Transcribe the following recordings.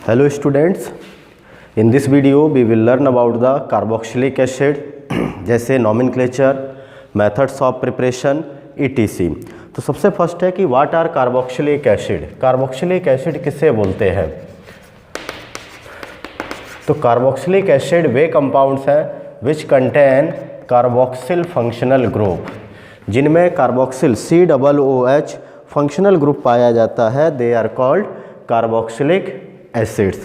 Hello students, in this video we will learn about the carboxylic acid जैसे nomenclature, methods of preparation etc. तो सबसे first है कि what are carboxylic acid? Carboxylic acid किसे बोलते हैं? तो कार्बोक्सिलिक एसिड वे कंपाउंड्स हैं which contain carboxyl functional group, जिनमें कार्बोक्सिल COOH फंक्शनल ग्रुप पाया जाता है। They are called carboxylic acids.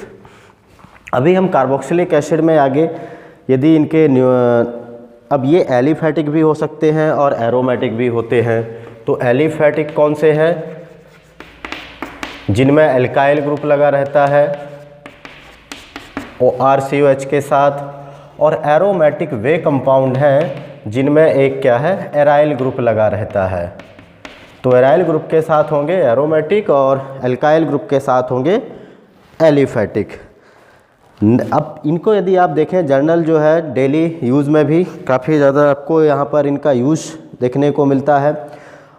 अभी हम कार्बोक्सिलिक एसिड में आगे यदि इनके अब ये एलिफैटिक भी हो सकते हैं और एरोमेटिक भी होते हैं। तो एलिफैटिक कौन से हैं? जिनमें एल्काइल ग्रुप लगा रहता है ORCOH के साथ, और एरोमेटिक वे कंपाउंड हैं जिनमें एक क्या है, एराइल ग्रुप लगा रहता है। तो एराइल ग्रुप के साथ होंगे एरोमेटिक और एल्काइल ग्रुप के साथ होंगे एलिफैटिक। अब इनको यदि आप देखें जर्नल जो है डेली यूज़ में भी काफ़ी ज़्यादा आपको यहाँ पर इनका यूज़ देखने को मिलता है।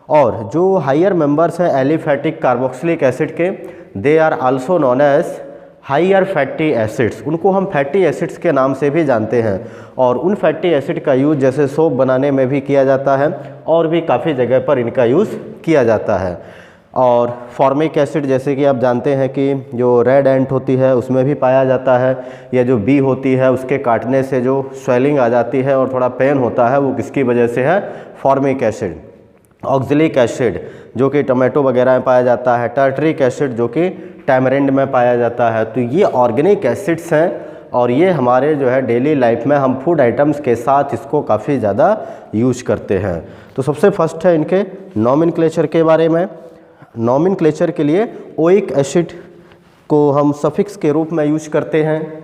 और जो हायर मेंबर्स हैं एलिफैटिक कार्बोक्सिलिक एसिड के, they are also known as higher fatty acids. उनको हम फैटी एसिड्स के नाम से भी जानते हैं। और उन फैटी एसिड का यूज़ जैसे सोप बनाने में भी किया जाता है और भी काफ़ी जगह पर इनका यूज़ किया जाता है। और फॉर्मिक एसिड जैसे कि आप जानते हैं कि जो रेड एंट होती है उसमें भी पाया जाता है, या जो बी होती है उसके काटने से जो स्वेलिंग आ जाती है और थोड़ा पेन होता है, वो किसकी वजह से है? Formic acid. ऑक्जेलिक एसिड जो कि टमाटो वगैरह में पाया जाता है। टार्टरिक एसिड जो कि टैमरिंड में पाया जाता है। तो ये ऑर्गेनिक एसिड्स हैं और ये हमारे जो है डेली लाइफ में हम फूड आइटम्स के साथ इसको काफ़ी ज़्यादा यूज करते हैं। तो सबसे फर्स्ट है इनके नॉमेनक्लेचर के बारे में। नॉमेनक्लेचर के लिए ओइक एसिड को हम सफिक्स के रूप में यूज करते हैं।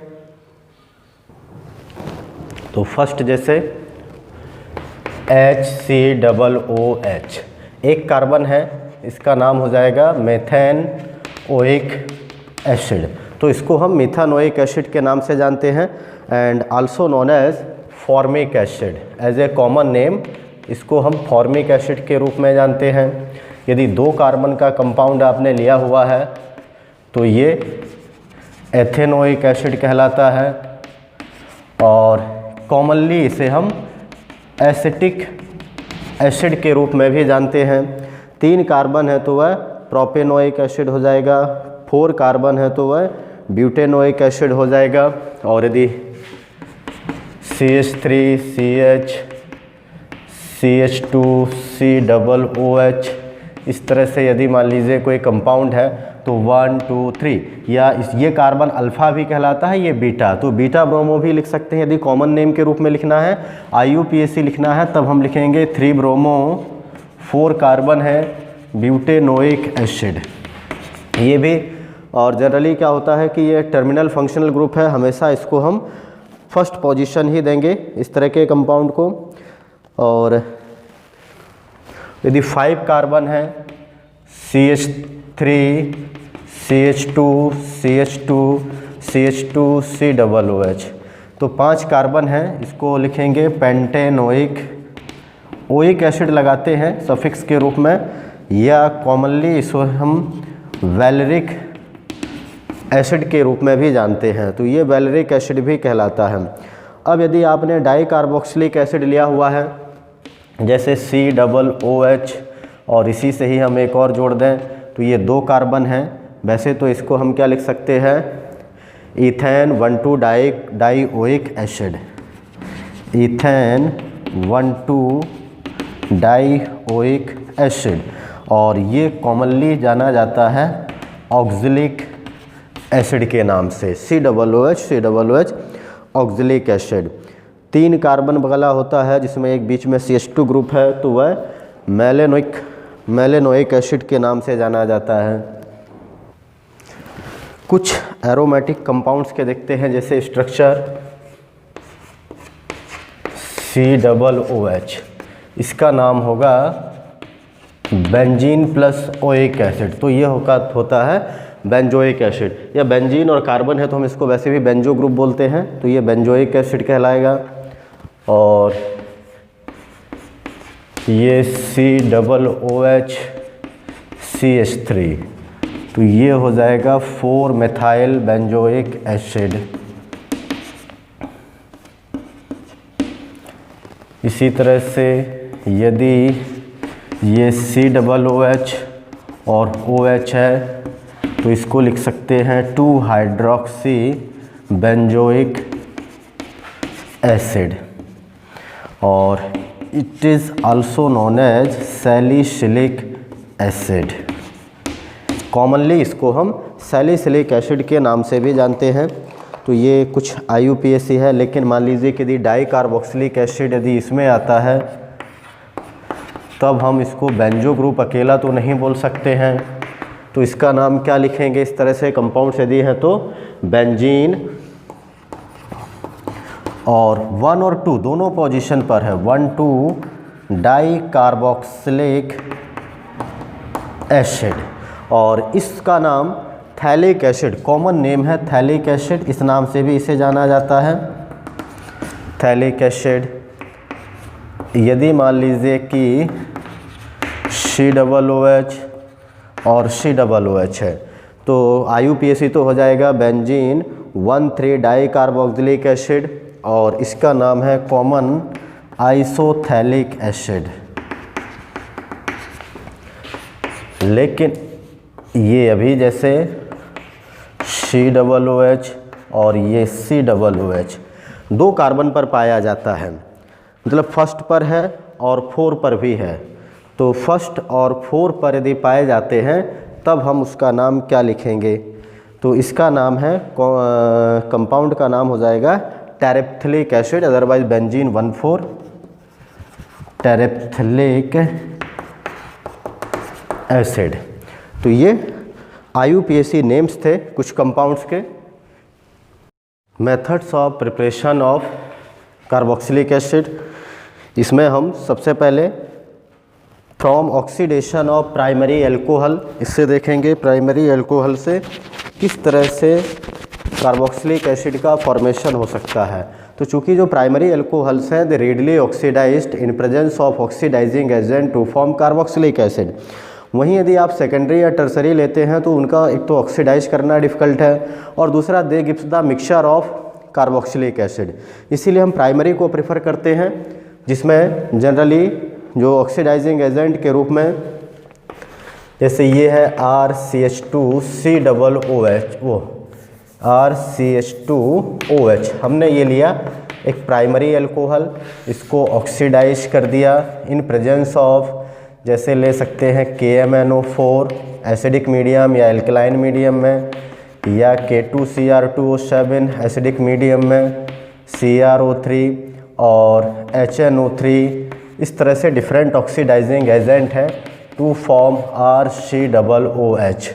तो फर्स्ट जैसे HCOOH एक कार्बन है, इसका नाम हो जाएगा मेथेन ओइक एसिड। तो इसको हम मिथानोइक एसिड के नाम से जानते हैं and also known as formic acid. As a common name इसको हम फॉर्मिक एसिड के रूप में जानते हैं। यदि दो कार्बन का कंपाउंड आपने लिया हुआ है तो ये एथेनोइक एसिड कहलाता है, और कॉमनली इसे हम एसिटिक एसिड के रूप में भी जानते हैं। 3 कार्बन है तो वह प्रोपेनोइक एसिड हो जाएगा, 4 कार्बन है तो वह ब्यूटेनोइक एसिड हो जाएगा। और यदि CH3 CH CH2 COOH इस तरह से यदि मान लीजिए कोई कंपाउंड है तो 1 2 3, या ये कार्बन अल्फ़ा भी कहलाता है, ये बीटा, तो बीटा ब्रोमो भी लिख सकते हैं। यदि कॉमन नेम के रूप में लिखना है, IUPAC लिखना है, तब हम लिखेंगे 3 ब्रोमो 4 कार्बन है ब्यूटेनोइक एसिड। ये भी, और जनरली क्या होता है कि ये टर्मिनल फंक्शनल ग्रुप है, हमेशा इसको हम फर्स्ट पोजीशन ही देंगे इस तरह के कंपाउंड को। और यदि 5 कार्बन है CH3 CH2 CH2 CH2 COOH, तो 5 कार्बन है, इसको लिखेंगे पेंटेनोइक। ओइक एसिड लगाते हैं सफिक्स के रूप में, या कॉमनली इसको हम वैलेरिक एसिड के रूप में भी जानते हैं। तो ये वैलेरिक एसिड भी कहलाता है। अब यदि आपने डाई कार्बोक्सिलिक एसिड लिया हुआ है जैसे COOH, और इसी से ही हम एक और जोड़ दें तो ये 2 कार्बन हैं, वैसे तो इसको हम क्या लिख सकते हैं? Ethane 1,2 dioic acid. Ethane 1,2 dioic acid, और ये कॉमनली जाना जाता है ऑक्जेलिक एसिड के नाम से, COOH ऑक्जेलिक एसिड। 3 कार्बन वाला होता है जिसमें एक बीच में CH2 ग्रुप है, तो वह मेलेनोइक एसिड के नाम से जाना जाता है। कुछ एरोमेटिक कंपाउंड्स के देखते हैं जैसे स्ट्रक्चर COOH, इसका नाम होगा बेंजीन प्लस ओइक एसिड। तो ये होता है बेंजोइक एसिड, या बेंजीन और कार्बन है तो हम इसको वैसे भी बेंजो ग्रुप बोलते हैं, तो ये बेंजोइक एसिड कहलाएगा। और ये COOH CH3, तो ये हो जाएगा 4 मेथाइल बेंजोइक एसिड। इसी तरह से यदि ये COOH और OH है तो इसको लिख सकते हैं 2 हाइड्रोक्सी बेंजोइक एसिड, और it is also known as salicylic acid. Commonly इसको हम सैलिसिलिक एसिड के नाम से भी जानते हैं। तो ये कुछ IUPAC है, लेकिन मान लीजिए कि यदि डाई कार्बोक्सिलिक एसिड यदि इसमें आता है तब हम इसको बेंजो ग्रुप अकेला तो नहीं बोल सकते हैं। तो इसका नाम क्या लिखेंगे? इस तरह से कंपाउंड्स यदि हैं तो बेंजीन, और 1 और 2 दोनों पोजीशन पर है, 1,2 डाई कार्बोक्सिलिक एसिड, और इसका नाम थैलिक एसिड, कॉमन नेम है थैलिक एसिड, इस नाम से भी इसे जाना जाता है थैलिक एसिड। यदि मान लीजिए कि COOH और COOH है तो IUPAC तो हो जाएगा बेंजीन 1,3 डाई कार्बोक्सिलिक एसिड, और इसका नाम है कॉमन आइसोथैलिक एसिड। लेकिन ये अभी जैसे COOH और ये COOH 2 कार्बन पर पाया जाता है, मतलब फर्स्ट पर है और 4 पर भी है। तो फर्स्ट और 4 पर यदि पाए जाते हैं तब हम उसका नाम क्या लिखेंगे? तो इसका नाम है, कंपाउंड का नाम हो जाएगा टेरेप्थिलिक एसिड, अदरवाइज बेंजीन 1,4 टेरेप्थिलिक एसिड। तो ये IUPAC नेम्स थे कुछ कंपाउंड्स के। Methods of preparation of carboxylic acid, इसमें हम सबसे पहले from oxidation of primary alcohol, इससे देखेंगे प्राइमरी अल्कोहल से किस तरह से कार्बोक्सिलिक एसिड का फॉर्मेशन हो सकता है। तो चूंकि जो प्राइमरी अल्कोहल्स हैं they readily oxidized in presence of oxidizing agent to form carboxylic acid. वहीं यदि आप सेकेंडरी या टर्सरी लेते हैं तो उनका एक तो ऑक्सीडाइज करना डिफ़िकल्ट है, और दूसरा they gives the mixture of carboxylic acid. इसीलिए हम प्राइमरी को प्रेफर करते हैं, जिसमें जनरली जो ऑक्सीडाइजिंग एजेंट के रूप में जैसे ये है RCH2COOH, वो RCH2OH हमने ये लिया एक प्राइमरी अल्कोहल, इसको ऑक्सीडाइज कर दिया इन प्रेजेंस ऑफ, जैसे ले सकते हैं KMnO4 एसिडिक मीडियम या एल्कलाइन मीडियम में, या K2Cr2O7 एसिडिक मीडियम में, CrO3 और HNO3, इस तरह से डिफरेंट ऑक्सीडाइजिंग एजेंट है टू फॉर्म RCOOH,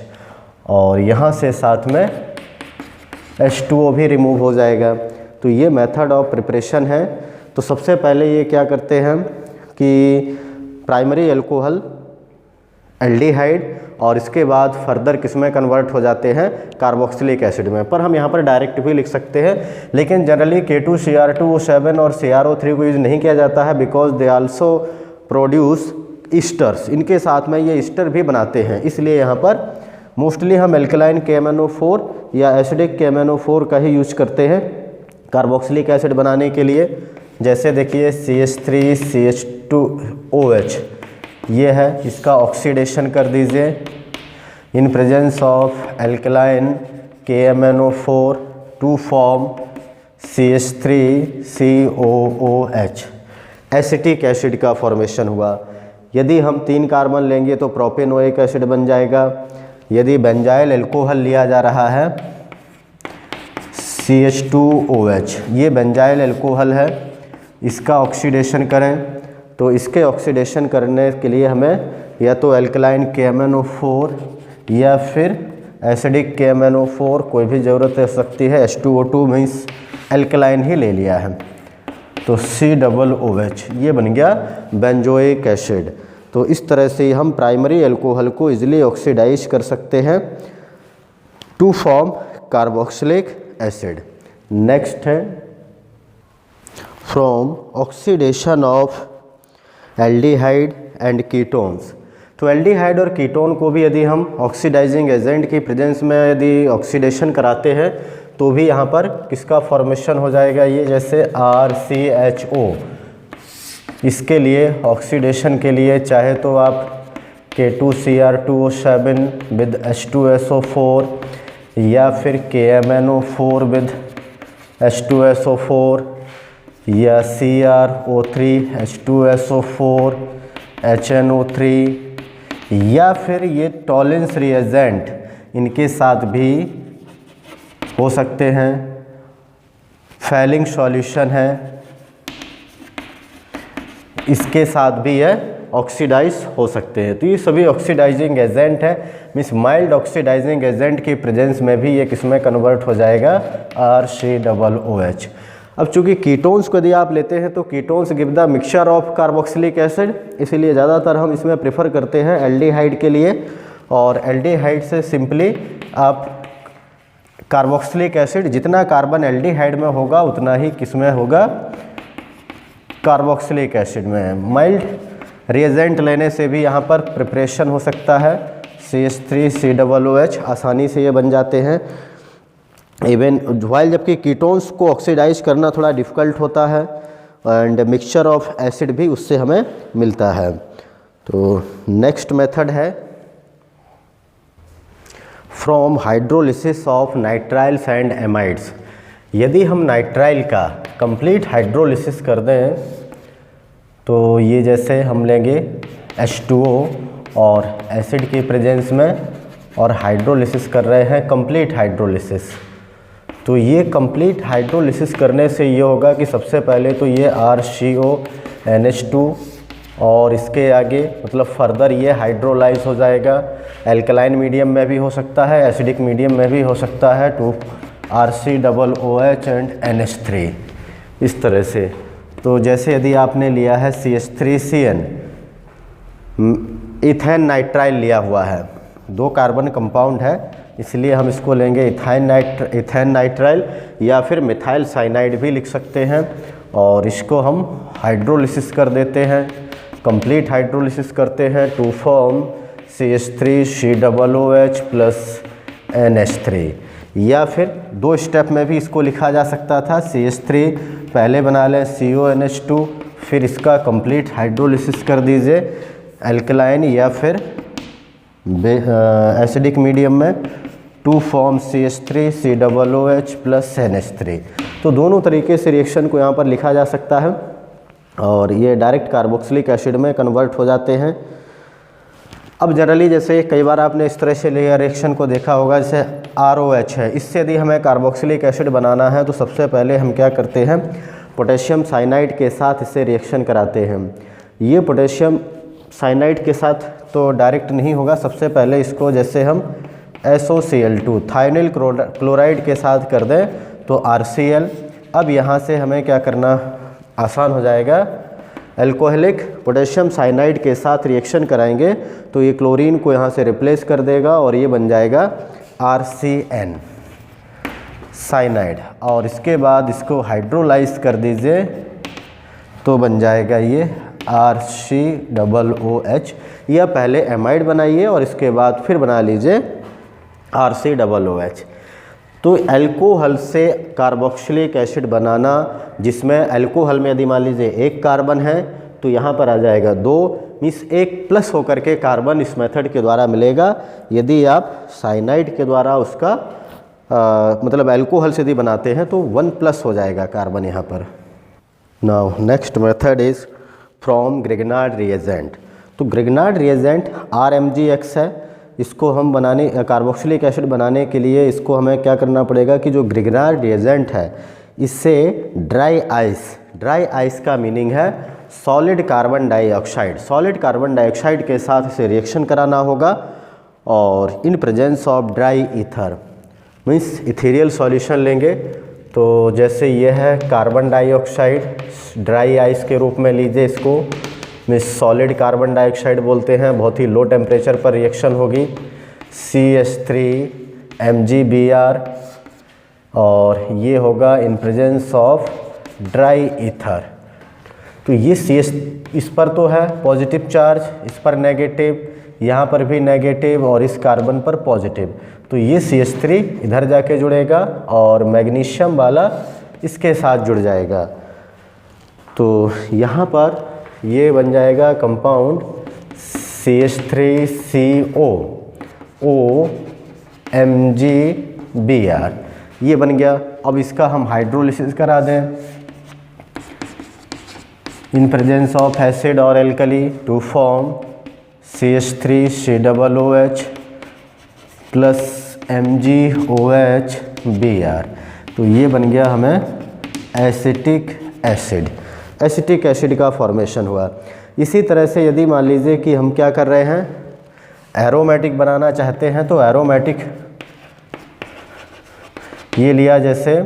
और यहाँ से साथ में H2O भी रिमूव हो जाएगा। तो ये मेथड ऑफ प्रिपरेशन है। तो सबसे पहले ये क्या करते हैं कि प्राइमरी अल्कोहल एल्डिहाइड, और इसके बाद फर्दर किसमें कन्वर्ट हो जाते हैं? कार्बोक्सिलिक एसिड में। पर हम यहाँ पर डायरेक्ट भी लिख सकते हैं, लेकिन जनरली K2Cr2O7 और CrO3 को यूज़ नहीं किया जाता है because they also produce esters, इनके साथ में ये ईस्टर भी बनाते हैं। इसलिए यहाँ पर मोस्टली हम एल्कलाइन KMnO4 या एसिडिक KMnO4 का ही यूज करते हैं कार्बोक्सिलिक एसिड बनाने के लिए। जैसे देखिए CH3CH2OH ये है, इसका ऑक्सीडेशन कर दीजिए in presence of alkaline KMnO4 to form CH3COOH, acetic acid का फॉर्मेशन हुआ। यदि हम 3 कार्बन लेंगे तो प्रोपेनोइक एसिड बन जाएगा। यदि बेंजाइल अल्कोहल लिया जा रहा है CH2OH, ये बेंजाइल अल्कोहल है, इसका ऑक्सीडेशन करें तो इसके ऑक्सीडेशन करने के लिए हमें या तो एल्कलाइन KMnO4 या फिर एसिडिक KMnO4 कोई भी ज़रूरत हो सकती है। H2O2 मीन्स एल्कलाइन ही ले लिया है, तो COOH ये बन गया बेंजोइक एसिड। तो इस तरह से हम प्राइमरी अल्कोहल को इजीली ऑक्सीडाइज कर सकते हैं to form carboxylic acid. Next है from oxidation of aldehyde and ketones. तो एल्डिहाइड और कीटोन को भी यदि हम ऑक्सीडाइजिंग एजेंट की प्रेजेंस में यदि ऑक्सीडेशन कराते हैं तो भी यहाँ पर किसका फॉर्मेशन हो जाएगा, ये जैसे RCHO, इसके लिए ऑक्सीडेशन के लिए चाहे तो आप K2Cr2O7 विद H2SO4 या फिर KMnO4 विद H2SO4 या CrO3 H2SO4 HNO3 या फिर ये टॉलेंस रिएजेंट इनके साथ भी हो सकते हैं। फैलिंग सॉल्यूशन है, इसके साथ भी यह ऑक्सीडाइज हो सकते हैं। तो ये सभी ऑक्सीडाइजिंग एजेंट है, मीन्स माइल्ड ऑक्सीडाइजिंग एजेंट की प्रेजेंस में भी ये किसमें कन्वर्ट हो जाएगा, RCOOH। अब चूंकि कीटोन्स को यदि आप लेते हैं तो ketones give the mixture of carboxylic acid, इसीलिए ज़्यादातर हम इसमें प्रेफर करते हैं एल्डिहाइड के लिए। और एल्डिहाइड से सिंपली आप कार्बोक्सिलिक एसिड, जितना कार्बन एल्डिहाइड में होगा उतना ही किसमें होगा, कार्बोक्सिलिक एसिड में। माइल्ड रिएजेंट लेने से भी यहाँ पर प्रिपरेशन हो सकता है, CH3COOH आसानी से ये बन जाते हैं। इवन वाइल जबकि कीटोन्स को ऑक्सीडाइज करना थोड़ा डिफ़िकल्ट होता है एंड मिक्सचर ऑफ एसिड भी उससे हमें मिलता है। तो नेक्स्ट मेथड है from hydrolysis of nitriles and amides. यदि हम नाइट्राइल का कंप्लीट हाइड्रोलिसिस कर दें तो ये जैसे हम लेंगे H2O और एसिड की प्रेजेंस में और हाइड्रोलिसिस कर रहे हैं कंप्लीट हाइड्रोलिसिस। तो ये कंप्लीट हाइड्रोलिसिस करने से ये होगा कि सबसे पहले तो ये RCONH2 और इसके आगे मतलब फर्दर ये हाइड्रोलाइज हो जाएगा। एल्कलाइन मीडियम में भी हो सकता है, एसिडिक मीडियम में भी हो सकता है, टू RCOOH एंड NH3 इस तरह से। तो जैसे यदि आपने लिया है CH3CN, इथेन नाइट्राइल लिया हुआ है, 2 कार्बन कंपाउंड है, इसलिए हम इसको लेंगे इथेन नाइट्राइल या फिर मिथाइल साइनाइड भी लिख सकते हैं। और इसको हम हाइड्रोलिसिस कर देते हैं, कंप्लीट हाइड्रोलिसिस करते हैं to form CH3COOH plus NH3। या फिर 2 स्टेप में भी इसको लिखा जा सकता था, CH3 पहले बना लें CONH2, फिर इसका कंप्लीट हाइड्रोलिसिस कर दीजिए एल्कलाइन या फिर एसिडिक मीडियम में to form CH3COOH plus NH3। तो दोनों तरीके से रिएक्शन को यहाँ पर लिखा जा सकता है और ये डायरेक्ट कार्बोक्सिलिक एसिड में कन्वर्ट हो जाते हैं। अब जनरली जैसे कई बार आपने इस तरह से रिएक्शन को देखा होगा, जैसे ROH है, इससे यदि हमें कार्बोक्सिलिक एसिड बनाना है तो सबसे पहले हम क्या करते हैं, पोटेशियम साइनाइड के साथ इससे रिएक्शन कराते हैं। ये पोटेशियम साइनाइड के साथ तो डायरेक्ट नहीं होगा, सबसे पहले इसको जैसे हम SOCl2 थायोनिल क्लोराइड के साथ कर दें तो RCl। अब यहाँ से हमें क्या करना आसान हो जाएगा, एल्कोहलिक पोटेशियम साइनाइड के साथ रिएक्शन कराएंगे तो ये क्लोरीन को यहाँ से रिप्लेस कर देगा और ये बन जाएगा RCN साइनाइड। और इसके बाद इसको हाइड्रोलाइज कर दीजिए तो बन जाएगा ये RCOOH। या पहले एमाइड बनाइए और इसके बाद फिर बना लीजिए RCOOH। तो अल्कोहल से कार्बोक्सिलिक एसिड बनाना, जिसमें अल्कोहल में यदि मान लीजिए 1 कार्बन है तो यहाँ पर आ जाएगा 2, मीन्स 1 प्लस होकर के कार्बन इस मेथड के द्वारा मिलेगा। यदि आप साइनाइड के द्वारा उसका मतलब अल्कोहल से यदि बनाते हैं तो 1 प्लस हो जाएगा कार्बन यहाँ पर। Now next method is from Grignard reagent. तो ग्रिग्नार्ड रिएजेंट RMgX है, इसको हम बनाने कार्बोक्सिलिक एसिड बनाने के लिए इसको हमें क्या करना पड़ेगा कि जो ग्रिग्नार्ड रिएजेंट है इससे ड्राई आइस का मीनिंग है solid carbon dioxide, solid carbon dioxide के साथ इसे रिएक्शन कराना होगा और इन presence of dry ether means ethereal solution लेंगे। तो जैसे ये है कार्बन डाइऑक्साइड, ड्राई आइस के रूप में लीजिए इसको, मीन्स सॉलिड कार्बन डाइऑक्साइड बोलते हैं, बहुत ही लो टेम्परेचर पर रिएक्शन होगी CH3MgBr और ये होगा इन प्रेजेंस ऑफ ड्राई ईथर। तो ये CH इस पर तो है पॉजिटिव चार्ज, इस पर नेगेटिव, यहाँ पर भी नेगेटिव और इस कार्बन पर पॉजिटिव, तो ये CH3 इधर जाके जुड़ेगा और मैग्नीशियम वाला इसके साथ जुड़ जाएगा। तो यहाँ पर ये बन जाएगा कंपाउंड CH3CO OMgBr, ये बन गया। अब इसका हम हाइड्रोलिसिस करा दें इन प्रेजेंस ऑफ एसिड और alkali to form CH3COOH plus MgOH तो ये बन गया हमें एसिटिक एसिड। एसिटिक एसिड का फॉर्मेशन हुआ। इसी तरह से यदि मान लीजिए कि हम क्या कर रहे हैं, एरोमेटिक बनाना चाहते हैं, तो एरोमेटिक ये लिया जैसे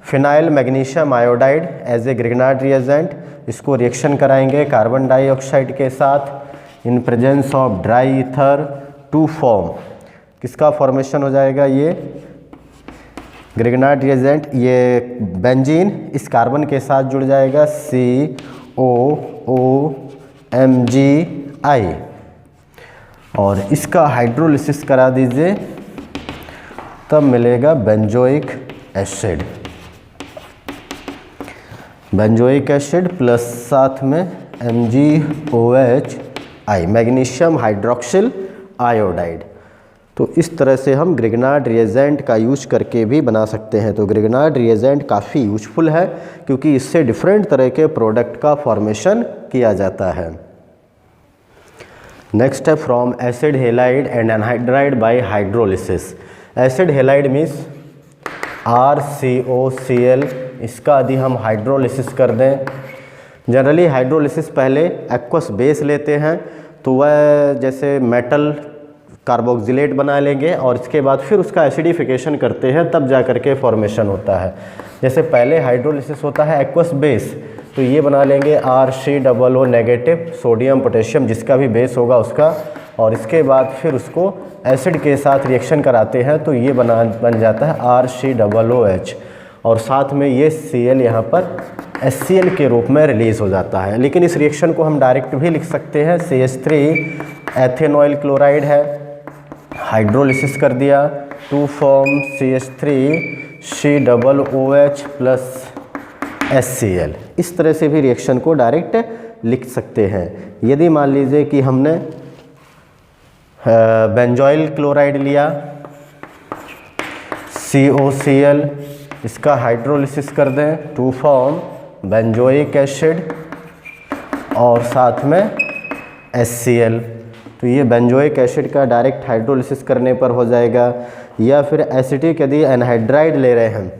phenyl magnesium iodide as a Grignard reagent, इसको रिएक्शन कराएंगे कार्बन डाइऑक्साइड के साथ in presence of dry ether to form, किसका फॉर्मेशन हो जाएगा, ये ग्रिग्नार्ड रिएजेंट, ये बेंजीन इस कार्बन के साथ जुड़ जाएगा COOMgI और इसका हाइड्रोलिसिस करा दीजिए, तब मिलेगा benzoic acid. Benzoic acid plus साथ में MgOHI मैग्नीशियम हाइड्रोक्सिल आयोडाइड। तो इस तरह से हम ग्रिग्नार्ड रिएजेंट का यूज करके भी बना सकते हैं। तो ग्रिग्नार्ड रिएजेंट काफ़ी यूजफुल है क्योंकि इससे डिफरेंट तरह के प्रोडक्ट का फॉर्मेशन किया जाता है। नेक्स्ट है from acid halide and anhydride bye hydrolysis. Acid halide means RCOCl, इसका यदि हम हाइड्रोलिसिस कर दें, जनरली हाइड्रोलिसिस पहले एक्वस बेस लेते हैं, तो वह जैसे मेटल कार्बोक्सिलेट बना लेंगे और इसके बाद फिर उसका एसिडिफिकेशन करते हैं, तब जा कर के फॉर्मेशन होता है। जैसे पहले हाइड्रोलिसिस होता है एक्वस बेस, तो ये बना लेंगे RCOO नेगेटिव सोडियम पोटेशियम जिसका भी बेस होगा उसका, और इसके बाद फिर उसको एसिड के साथ रिएक्शन कराते हैं, तो ये बन जाता है RCOOH और साथ में ये Cl यहाँ पर HCl के रूप में रिलीज़ हो जाता है। लेकिन इस रिएक्शन को हम डायरेक्ट भी लिख सकते हैं। CH3 एथेनॉइल क्लोराइड है, हाइड्रोलिसिस कर दिया to form CH3COOH plus HCl। इस तरह से भी रिएक्शन को डायरेक्ट लिख सकते हैं। यदि मान लीजिए कि हमने बेंजोइल क्लोराइड लिया COCl, इसका हाइड्रोलिसिस कर दें टू फॉर्म बेंजोइक एसिड और साथ में HCl, तो ये बेंजोइक एसिड का डायरेक्ट हाइड्रोलिसिस करने पर हो जाएगा। या फिर एसिटिक यदि एनहाइड्राइड ले रहे हैं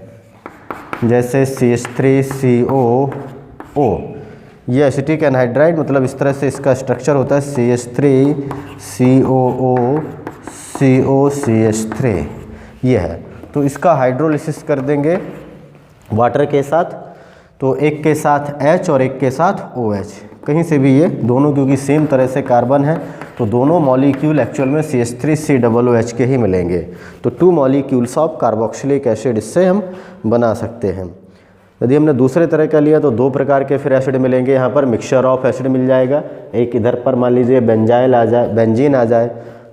जैसे CH3COO, ये एसिटिक एनहाइड्राइड मतलब इस तरह से इसका स्ट्रक्चर होता है CH3COO COCH3, ये है। तो इसका हाइड्रोलिसिस कर देंगे वाटर के साथ, तो एक के साथ H और एक के साथ OH, कहीं से भी ये दोनों क्योंकि सेम तरह से कार्बन है, तो दोनों मॉलिक्यूल एक्चुअल में CH3COOH के ही मिलेंगे। तो 2 मॉलिक्यूल्स ऑफ कार्बोक्सिलिक एसिड इससे हम बना सकते हैं। यदि हमने दूसरे तरह का लिया तो 2 प्रकार के फिर एसिड मिलेंगे। यहाँ पर मिक्सचर ऑफ एसिड मिल जाएगा, एक इधर पर मान लीजिए बेंजीन आ जाए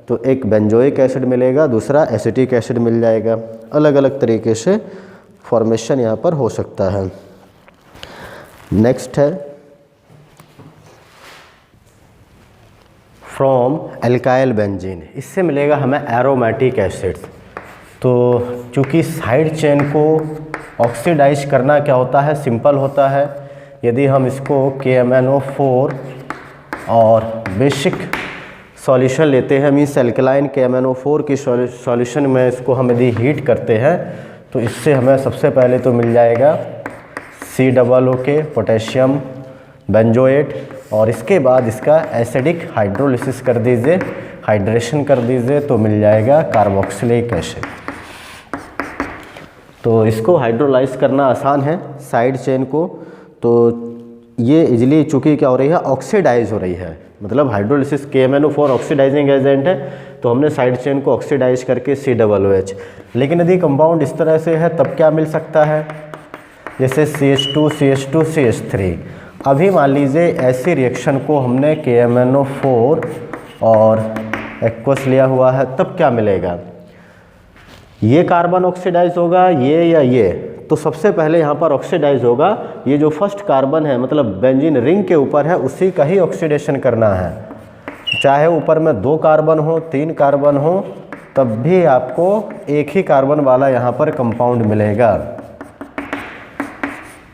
तो एक बेंजोइक एसिड मिलेगा, दूसरा एसिटिक एसिड मिल जाएगा। अलग अलग तरीके से फॉर्मेशन यहाँ पर हो सकता है। नेक्स्ट है फ्रॉम एल्काइल बेंजीन, इससे मिलेगा हमें एरोमेटिक एसिड्स। तो चूँकि साइड चेन को ऑक्सीडाइज करना क्या होता है, सिंपल होता है। यदि हम इसको KMnO4 और बेसिक सॉल्यूशन लेते हैं, मीन्स एल्कलाइन KMnO4 की सॉल्यूशन में इसको हम यदि हीट करते हैं तो इससे हमें सबसे पहले तो मिल जाएगा COO पोटेशियम बेंजोएट, और इसके बाद इसका एसिडिक हाइड्रोलिसिस कर दीजिए, हाइड्रेशन कर दीजिए, तो मिल जाएगा कार्बोक्सिलिक एसिड। तो इसको हाइड्रोलाइज करना आसान है साइड चेन को, तो ये इजीली चूँकि क्या हो रही है, ऑक्सीडाइज हो रही है, मतलब हाइड्रोलिसिस KMnO4 ऑक्सीडाइजिंग एजेंट है, तो हमने साइड चेन को ऑक्सीडाइज करके COOH। लेकिन यदि कंपाउंड इस तरह से है तब क्या मिल सकता है, जैसे CH2CH2CH3। अभी मान लीजिए ऐसी रिएक्शन को हमने KMnO4 और एक्वस लिया हुआ है, तब क्या मिलेगा? ये कार्बन ऑक्सीडाइज होगा ये या ये? तो सबसे पहले यहाँ पर ऑक्सीडाइज होगा ये जो फर्स्ट कार्बन है, मतलब बेंजीन रिंग के ऊपर है, उसी का ही ऑक्सीडेशन करना है। चाहे ऊपर में 2 कार्बन हो 3 कार्बन हो, तब भी आपको एक ही कार्बन वाला यहाँ पर कंपाउंड मिलेगा।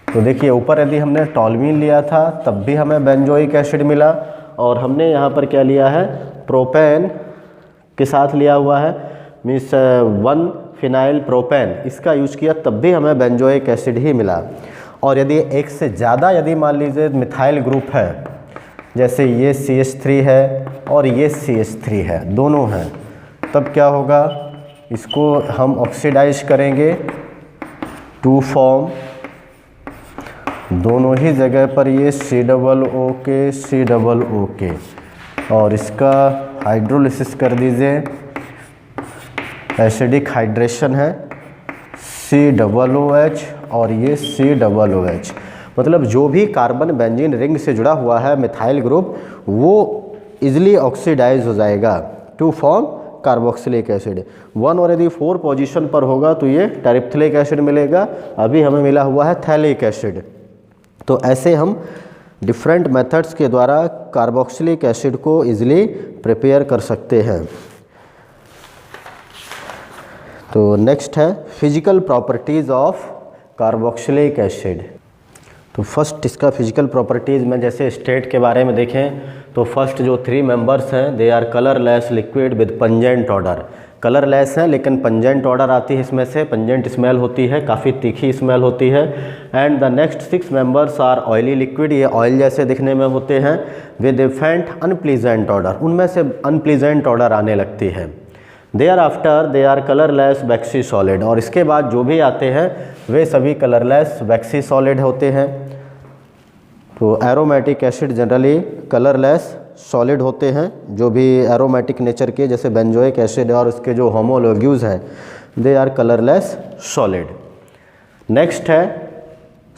तो देखिए ऊपर यदि हमने टॉल्यूमीन लिया था तब भी हमें बेंजोइक एसिड मिला, और हमने यहाँ पर क्या लिया है, प्रोपेन के साथ लिया हुआ है, मीन्स 1 फिनाइल प्रोपेन, इसका यूज किया तब भी हमें बेंजोइक एसिड ही मिला। और यदि एक से ज़्यादा यदि मान लीजिए मिथाइल ग्रुप है, जैसे ये CH3 है और ये CH3 है, दोनों हैं, तब क्या होगा, इसको हम ऑक्सीडाइज करेंगे टू फॉर्म दोनों ही जगह पर ये COOK, और इसका हाइड्रोलिसिस कर दीजिए, एसिडिक हाइड्रेशन है COOH और ये COOH, मतलब जो भी कार्बन बेंजीन रिंग से जुड़ा हुआ है मिथाइल ग्रुप, वो इजीली ऑक्सीडाइज हो जाएगा टू फॉर्म कार्बोक्सिलिक एसिड। 1 और यदि 4 पोजीशन पर होगा तो ये टेरिप्थिलिक एसिड मिलेगा, अभी हमें मिला हुआ है थैलिक एसिड। तो ऐसे हम डिफरेंट मेथड्स के द्वारा कार्बोक्सिलिक एसिड को इजीली प्रिपेयर कर सकते हैं। तो नेक्स्ट है physical properties of carboxylic acid. तो फर्स्ट इसका फिजिकल प्रॉपर्टीज़ में जैसे स्टेट के बारे में देखें तो फर्स्ट जो 3 मेंबर्स हैं, they are colourless liquid with pungent odour. Colourless हैं लेकिन पंजेंट ऑर्डर आती है इसमें से, पंजेंट स्मेल होती है, काफ़ी तीखी स्मेल होती है। And the next 6 members are oily liquid, ये ऑयल जैसे दिखने में होते हैं, विद ए फेंट अनप्लीजेंट ऑर्डर, उनमें से अनप्लीजेंट ऑर्डर आने लगती है। Thereafter they are colourless waxy solid, और इसके बाद जो भी आते हैं वे सभी कलरलेस वैक्सी सॉलिड होते हैं। तो aromatic acid generally colourless solid होते हैं, जो भी एरोमेटिक नेचर के, जैसे बेंजोइक एसिड और उसके जो होमोलोग्यूज हैं, they are colourless solid. Next है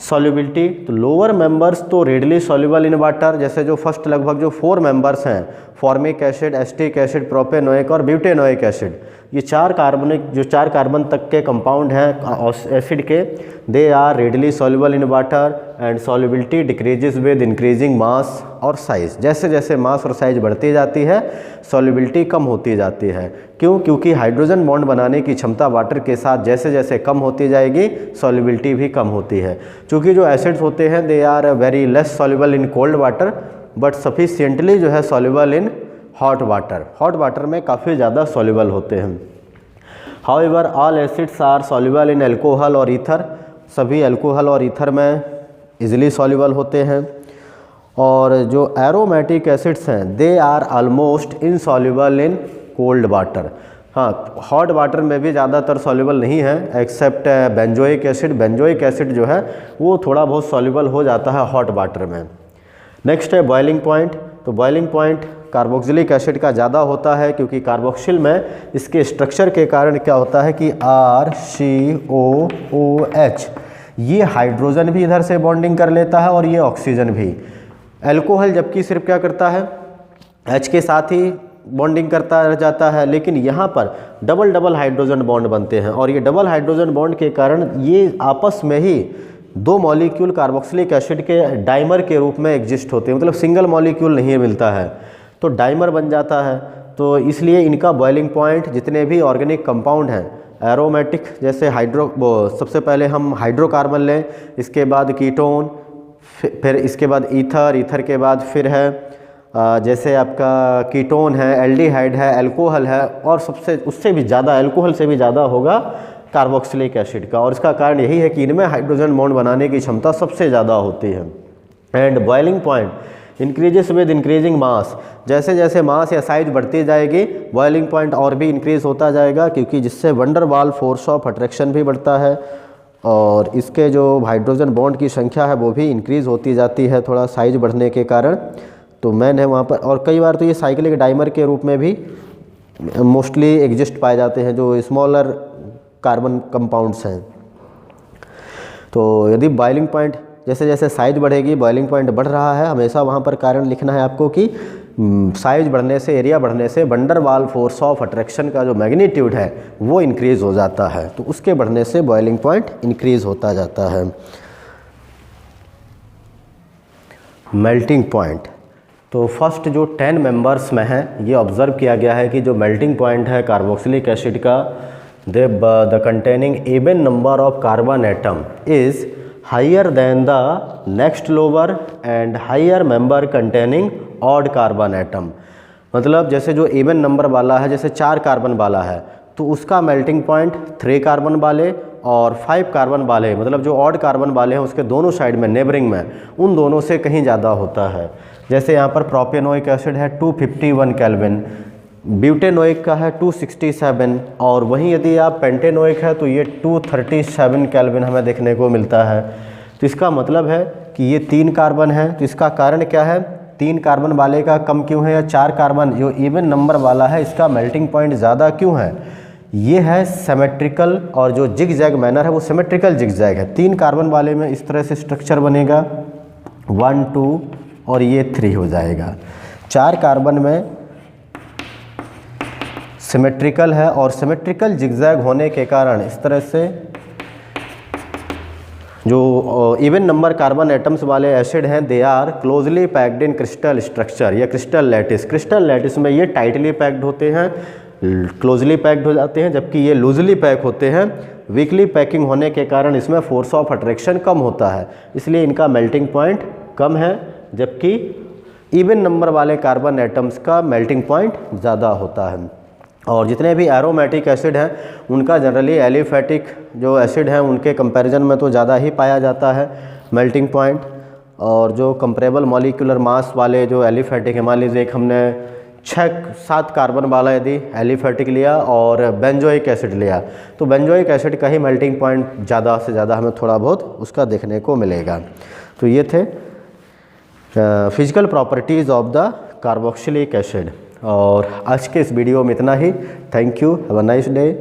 सॉल्युबिलिटी। तो लोअर मेंबर्स तो रेडली सॉल्युबल इन वाटर, जैसे जो फर्स्ट लगभग जो 4 मेंबर्स हैं, formic acid, acetic acid, propanoic और ब्यूटेनोइक एसिड, ये 4 कार्बन तक के कंपाउंड हैं एसिड के, they are readily soluble in water and solubility decreases with increasing mass और साइज। जैसे जैसे मास और साइज बढ़ती जाती है सॉल्युबिलिटी कम होती जाती है। क्यों? क्योंकि हाइड्रोजन बॉन्ड बनाने की क्षमता वाटर के साथ जैसे जैसे कम होती जाएगी सॉल्युबिलिटी भी कम होती है। चूँकि जो एसिड्स होते हैं they are very less soluble in cold water but sufficiently जो है soluble in hot water, hot water में काफ़ी ज़्यादा सॉल्युबल होते हैं। However all acids are soluble in alcohol और ईथर, सभी अल्कोहल और ईथर में इजीली सॉल्युबल होते हैं। और जो एरोमेटिक एसिड्स हैं they are almost insoluble in cold water, हाँ हॉट वाटर में भी ज़्यादातर सॉल्युबल नहीं है except benzoic acid. Benzoic acid जो है वो थोड़ा बहुत सॉल्युबल हो जाता है हॉट वाटर में। नेक्स्ट है बॉइलिंग पॉइंट। तो बॉइलिंग पॉइंट कार्बोक्सिलिक एसिड का ज़्यादा होता है, क्योंकि कार्बोक्सिल में इसके स्ट्रक्चर के कारण क्या होता है कि RCOOH, ये हाइड्रोजन भी इधर से बॉन्डिंग कर लेता है और ये ऑक्सीजन भी। अल्कोहल जबकि सिर्फ क्या करता है, H के साथ ही बॉन्डिंग करता रह जाता है, लेकिन यहाँ पर डबल डबल हाइड्रोजन बॉन्ड बनते हैं और ये डबल हाइड्रोजन बॉन्ड के कारण ये आपस में ही 2 मॉलिक्यूल कार्बोक्सिलिक एसिड के डाइमर के रूप में एग्जिस्ट होते हैं, मतलब सिंगल मॉलिक्यूल नहीं मिलता है तो डाइमर बन जाता है। तो इसलिए इनका बॉइलिंग पॉइंट जितने भी ऑर्गेनिक कंपाउंड हैं एरोमेटिक, जैसे सबसे पहले हम हाइड्रोकार्बन लें, इसके बाद कीटोन, फिर इसके बाद ईथर के बाद फिर है जैसे आपका कीटोन है, एल्डिहाइड है, अल्कोहल है, और उससे भी ज़्यादा अल्कोहल से भी ज़्यादा होगा कार्बोक्सिलिक एसिड का। और इसका कारण यही है कि इनमें हाइड्रोजन बॉन्ड बनाने की क्षमता सबसे ज़्यादा होती है। And boiling point increases with increasing mass, जैसे जैसे मास या साइज बढ़ती जाएगी बॉइलिंग पॉइंट और भी इंक्रीज होता जाएगा, क्योंकि जिससे वंडर वाल फोर्स ऑफ अट्रैक्शन भी बढ़ता है और इसके जो हाइड्रोजन बॉन्ड की संख्या है वो भी इंक्रीज़ होती जाती है थोड़ा साइज बढ़ने के कारण। तो मैन है वहाँ पर, और कई बार तो ये साइक्लिक डाइमर के रूप में भी मोस्टली एग्जिस्ट पाए जाते हैं जो स्मॉलर कार्बन कंपाउंड्स हैं। तो यदि बॉइलिंग पॉइंट जैसे जैसे साइज बढ़ेगी बॉइलिंग पॉइंट बढ़ रहा है, हमेशा वहाँ पर कारण लिखना है आपको कि साइज बढ़ने से, एरिया बढ़ने से वैन डर वाल फोर्स ऑफ अट्रैक्शन का जो मैग्नीट्यूड है वो इंक्रीज़ हो जाता है, तो उसके बढ़ने से बॉइलिंग पॉइंट इंक्रीज़ होता जाता है। मेल्टिंग पॉइंट, तो फर्स्ट जो 10 मेंबर्स में है ये ऑब्ज़र्व किया गया है कि जो मेल्टिंग पॉइंट है कार्बोक्सिलिक एसिड का, the containing even number of carbon atom is higher than the next lower and higher member containing odd carbon atom. मतलब जैसे जो इवन नंबर वाला है, जैसे 4 कार्बन वाला है तो उसका मेल्टिंग पॉइंट 3 कार्बन वाले और 5 कार्बन वाले, मतलब जो ऑड कार्बन वाले हैं उसके दोनों साइड में, नेबरिंग में, उन दोनों से कहीं ज़्यादा होता है। जैसे यहाँ पर प्रोपेनोइक एसिड है 251 केल्विन, ब्यूटेनोइक का है 267, और वहीं यदि आप पेंटेनोइक है तो ये 237 केल्विन हमें देखने को मिलता है। तो इसका मतलब है कि ये 3 कार्बन है, तो इसका कारण क्या है, 3 कार्बन वाले का कम क्यों है, या 4 कार्बन जो इवन नंबर वाला है इसका मेल्टिंग पॉइंट ज़्यादा क्यों है? ये है सिमेट्रिकल, और जो जिग जैग मैनर है वो सिमेट्रिकल जिग जैग है। 3 कार्बन वाले में इस तरह से स्ट्रक्चर बनेगा 1 2 और ये 3 हो जाएगा। 4 कार्बन में सिमेट्रिकल है, और सिमेट्रिकल जिगजैग होने के कारण इस तरह से जो इवन नंबर कार्बन एटम्स वाले एसिड हैं they are closely packed in crystal structure या क्रिस्टल लैटिस। क्रिस्टल लैटिस में ये टाइटली पैक्ड होते हैं, क्लोजली पैक्ड हो जाते हैं, जबकि ये लूजली पैक होते हैं। वीकली पैकिंग होने के कारण इसमें फोर्स ऑफ अट्रैक्शन कम होता है, इसलिए इनका मेल्टिंग पॉइंट कम है, जबकि इवन नंबर वाले कार्बन एटम्स का मेल्टिंग पॉइंट ज़्यादा होता है। और जितने भी एरोमेटिक एसिड हैं उनका जनरली एलिफेटिक जो एसिड हैं उनके कंपैरिजन में तो ज़्यादा ही पाया जाता है मेल्टिंग पॉइंट। और जो कंपेरेबल मॉलिक्यूलर मास वाले जो एलिफेटिक है, मान लीजिए एक हमने 6-7 कार्बन वाला यदि एलिफेटिक लिया और बेंजोइक एसिड लिया, तो बेंजोइक एसिड का ही मेल्टिंग पॉइंट ज़्यादा से ज़्यादा हमें थोड़ा बहुत उसका देखने को मिलेगा। तो ये थे physical properties of the carboxylic acid. और आज के इस वीडियो में इतना ही। Thank you, have a nice day.